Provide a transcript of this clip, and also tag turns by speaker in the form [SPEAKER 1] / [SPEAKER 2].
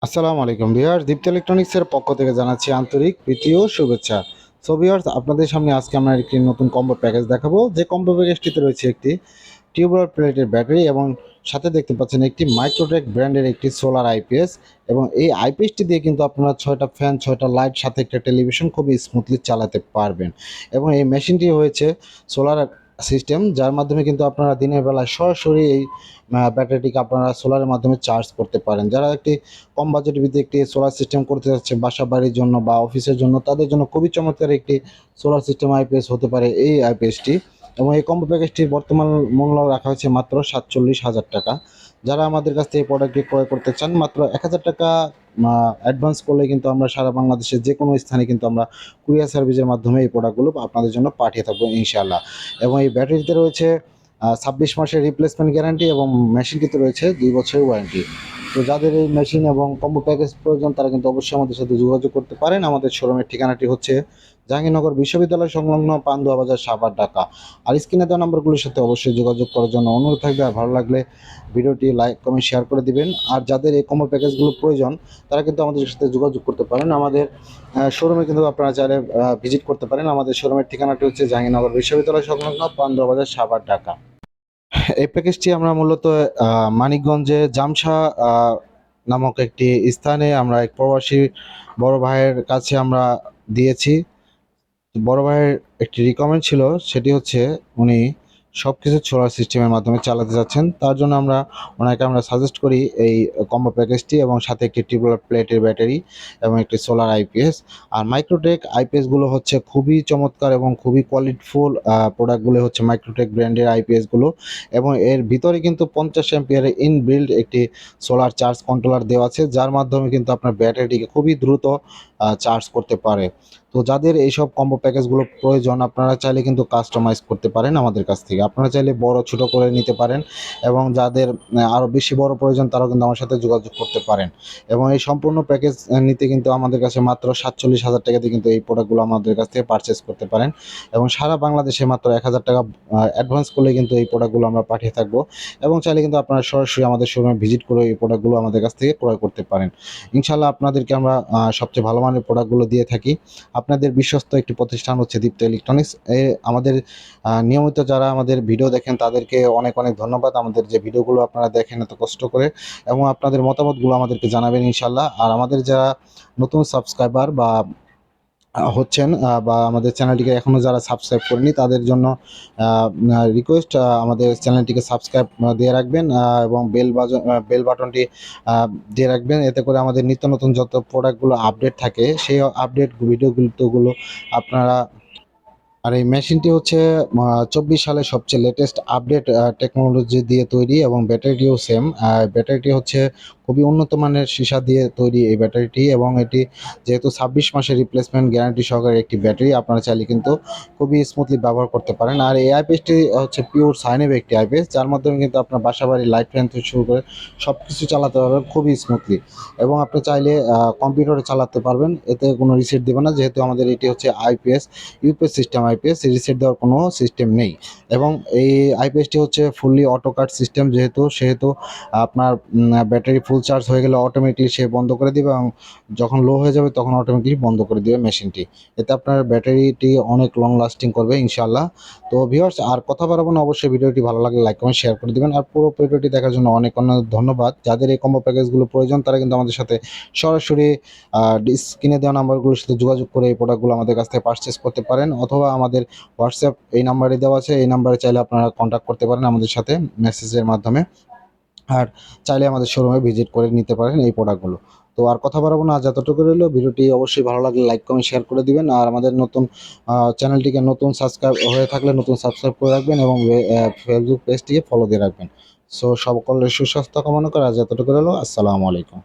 [SPEAKER 1] আসসালামু আলাইকুম ভিউয়ার্স, দীপ্ত ইলেকট্রনিক্সের পক্ষ থেকে জানাচ্ছি আন্তরিক প্রীতি ও শুভেচ্ছা। সো ভিউয়ার্স, আপনাদের সামনে আজকে আমরা একটি নতুন কম্বো প্যাকেজ দেখাবো। যে কম্বো প্যাকেজটিতে রয়েছে একটি টিউবওয়েল প্লেটের ব্যাটারি এবং সাথে দেখতে পাচ্ছেন একটি মাইক্রোটেক ব্র্যান্ডের একটি সোলার আইপিএস। এবং এই আইপিএসটি দিয়ে কিন্তু আপনারা 6টা ফ্যান, 6টা লাইট, সাথে একটা টেলিভিশন খুবই স্মুথলি চালাতে পারবেন। এবং এই মেশিনটি হয়েছে সোলার সিস্টেম, যার মাধ্যমে কিন্তু আপনারা দিনের বেলায় সরাসরি এই ব্যাটারিটিকে আপনারা সোলারের মাধ্যমে চার্জ করতে পারেন। যারা একটি কম বাজেটের ভিত্তিতে একটি সোলার সিস্টেম করতে যাচ্ছে বাসা বাড়ির জন্য বা অফিসের জন্য, তাদের জন্য খুবই চমৎকার একটি সোলার সিস্টেম আইপিএস হতে পারে এই আইপিএসটি। এবং এই কম্বো প্যাকেজটির বর্তমান মূল্য রাখা হয়েছে মাত্র 47,000 টাকা। যারা আমাদের কাছ থেকে এই প্রোডাক্টটি ক্রয় করতে চান, মাত্র 1,000 টাকা অ্যাডভান্স করলে কিন্তু আমরা সারা বাংলাদেশের যে কোনো স্থানে কিন্তু আমরা কুরিয়ার সার্ভিসের মাধ্যমে এই প্রোডাক্টগুলো আপনাদের জন্য পাঠিয়ে থাকবো ইনশাআল্লাহ। এবং এই ব্যাটারিতে রয়েছে 26 মাসের রিপ্লেসমেন্ট গ্যারান্টি এবং মেশিনটিতে রয়েছে 2 বছরের ওয়ারেন্টি। তো যাদের এই মেশিন এবং কম্বো প্যাকেজ প্রয়োজন, তারা কিন্তু অবশ্যই আমাদের সাথে যোগাযোগ করতে পারেন। আমাদের শোরুমের ঠিকানাটি হচ্ছে জাহাঙ্গীরনগর বিশ্ববিদ্যালয় সংলগ্ন পান্ডুয়া বাজার, সাভার, ঢাকা। আর স্ক্রিনে দেওয়া নাম্বারগুলোর সাথে অবশ্যই যোগাযোগ করার জন্য অনুরোধ থাকবে। আর ভালো লাগলে ভিডিওটি লাইক, কমেন্ট, শেয়ার করে দিবেন। আর যাদের এই কম্বো প্যাকেজগুলো প্রয়োজন, তারা কিন্তু আমাদের সাথে যোগাযোগ করতে পারেন। আমাদের শোরুমে কিন্তু আপনারা চাইলে ভিজিট করতে পারেন। আমাদের শোরুমের ঠিকানাটি হচ্ছে জাহাঙ্গীরনগর বিশ্ববিদ্যালয় সংলগ্ন পান্ডুয়া বাজার, সাভার, ঢাকা। এই প্যাকেজটি আমরা মূলত মানিকগঞ্জে জামসা নামক একটি স্থানে আমরা এক প্রবাসী বড় ভাইয়ের কাছে আমরা দিয়েছি। বড় ভাইয়ের একটি রিকমেন্ড ছিল, সেটি হচ্ছে উনি সব কিছু সোলার সিস্টেমের মাধ্যমে চালাতে যাচ্ছেন। তার জন্য ওনাকে আমরা সাজেস্ট করি এই কম্বো প্যাকেজটি, এবং সাথে একটি টিউবওয়েল প্লেটের ব্যাটারি এবং একটি সোলার আইপিএস। আর মাইক্রোটেক আইপিএসগুলো হচ্ছে খুবই চমৎকার এবং খুবই কোয়ালিটিফুল প্রোডাক্টগুলো হচ্ছে মাইক্রোটেক ব্র্যান্ডের আইপিএসগুলো। এবং এর ভিতরে কিন্তু 50 অ্যাম্পিয়ারের ইনবিল্ড একটি সোলার চার্জ কন্ট্রোলার দেওয়া আছে, যার মাধ্যমে কিন্তু আপনার ব্যাটারিটিকে খুবই দ্রুত চার্জ করতে পারে। তো যাদের এইসব কম্বো প্যাকেজগুলো প্রয়োজন, আপনারা চাইলে কিন্তু কাস্টমাইজ করতে পারেন আমাদের কাছ থেকে। আপনারা চাইলে বড় ছোট করে নিতে পারেন, এবং যাদের আরও বেশি বড় প্রয়োজন, তারাও কিন্তু আমার সাথে যোগাযোগ করতে পারেন। এবং এই সম্পূর্ণ প্যাকেজ নিতে কিন্তু আমাদের কাছে মাত্র 47,000 টাকা দিয়ে কিন্তু এই প্রোডাক্টগুলো আমাদের কাছ থেকে পারচেস করতে পারেন। এবং সারা বাংলাদেশে মাত্র 1,000 টাকা অ্যাডভান্স করলে কিন্তু এই প্রোডাক্টগুলো আমরা পাঠিয়ে থাকবো। এবং চাইলে কিন্তু আপনারা সরাসরি আমাদের শোরুমে ভিজিট করে এই প্রোডাক্টগুলো আমাদের কাছ থেকে ক্রয় করতে পারেন। ইনশাআল্লাহ আপনাদেরকে আমরা সবচেয়ে ভালো মানের প্রোডাক্টগুলো দিয়ে থাকি। আপনাদের বিশ্বস্ত একটি প্রতিষ্ঠান হচ্ছে দীপ্ত ইলেকট্রনিক্স। আমাদের নিয়মিত যারা আমাদের ভিডিও দেখেন, তাদেরকে অনেক অনেক ধন্যবাদ। আমাদের যে ভিডিওগুলো আপনারা দেখেন এত কষ্ট করে, এবং আপনাদের মতামতগুলো আমাদেরকে জানাবেন ইনশাল্লাহ। আর আমাদের যারা নতুন সাবস্ক্রাইবার বা হচ্ছেন বা আমাদের চ্যানেলটিকে এখনও যারা সাবস্ক্রাইব করেনি, তাদের জন্য রিকোয়েস্ট, আমাদের চ্যানেলটিকে সাবস্ক্রাইব দিয়ে রাখবেন, এবং বেল বাটনটি দিয়ে রাখবেন। এতে করে আমাদের নিত্য নতুন যত প্রোডাক্টগুলো আপডেট থাকে, সেই আপডেট ভিডিওগুলো আপনারা। আর এই মেশিনটি হচ্ছে 24 সালে সবচেয়ে লেটেস্ট আপডেট টেকনোলজি দিয়ে তৈরি, এবং ব্যাটারিটিও সেম। ব্যাটারিটি হচ্ছে খুবই উন্নত মানের সীসা দিয়ে তৈরি এই ব্যাটারিটি। এবং এটি যেহেতু 26 মাসের রিপ্লেসমেন্ট গ্যারান্টি সহকারে একটি ব্যাটারি, আপনারা চাইলে কিন্তু খুবই স্মুথলি ব্যবহার করতে পারেন। আর এই আইপিএসটি হচ্ছে পিওর সাইনেব একটি আইপিএস, যার মাধ্যমে কিন্তু আপনার বাসা বাড়ি লাইট ফ্যান থেকে শুরু করে সব কিছু চালাতে পারবেন খুবই স্মুথলি। এবং আপনি চাইলে কম্পিউটারে চালাতে পারবেন, এতে কোনো রিসেট দেবে না, যেহেতু আমাদের এটি হচ্ছে IPS UPS system IPS, reset দেওয়ার কোনো সিস্টেম নেই। এবং এই আইপিএসটি হচ্ছে ফুললি অটো কাট সিস্টেম, সেহেতু আপনার ব্যাটারি ফুল চার্জ হয়ে গেলে অটোমেটিকলি সে বন্ধ করে দিবে, এবং যখন লো হয়ে যাবে তখন অটোমেটিকলি বন্ধ করে দিবে মেশিনটি। এতে আপনার ব্যাটারিটি অনেক লং লাস্টিং করবে ইনশাআল্লাহ। তো ভিউয়ার্স, আর কথা বাড়াবো না, অবশ্যই ভিডিওটি ভালো লাগলে লাইক, কমেন্ট, শেয়ার করে দিবেন। আর পুরো ভিডিওটি দেখার জন্য অনেক অনেক ধন্যবাদ। যাদের এই কম্বো প্যাকেজগুলো প্রয়োজন, তারা কিন্তু আমাদের সাথে সরাসরি স্ক্রিনে দেওয়া নাম্বারগুলোর সাথে যোগাযোগ করে এই প্রোডাক্টগুলো আমাদের কাছ থেকে পারচেস করতে পারেন, অথবা আমাদের হোয়াটসঅ্যাপ এই নাম্বারে দেওয়া আছে, এই নাম্বারে চাইলে আপনারা কন্ট্যাক্ট করতে পারেন আমাদের সাথে মেসেজের মাধ্যমে। আর চাইলে আমাদের শোরুমে ভিজিট করে নিতে পারেন এই প্রোডাক্টগুলো। তো আর কথা বাড়াবো না, যতটুকু রইলো, ভিডিওটি অবশ্যই ভালো লাগলে লাইক, কমেন্ট, শেয়ার করে দিবেন। আর আমাদের নতুন চ্যানেলটিকে নতুন সাবস্ক্রাইব হয়ে থাকলে নতুন সাবস্ক্রাইব করে রাখবেন, এবং ফেসবুক পেজটিকে ফলো দিয়ে রাখবেন। সো সকলের সুস্বাস্থ্য কামনা করে আজ যতটুকু রইলো। আসসালামু আলাইকুম।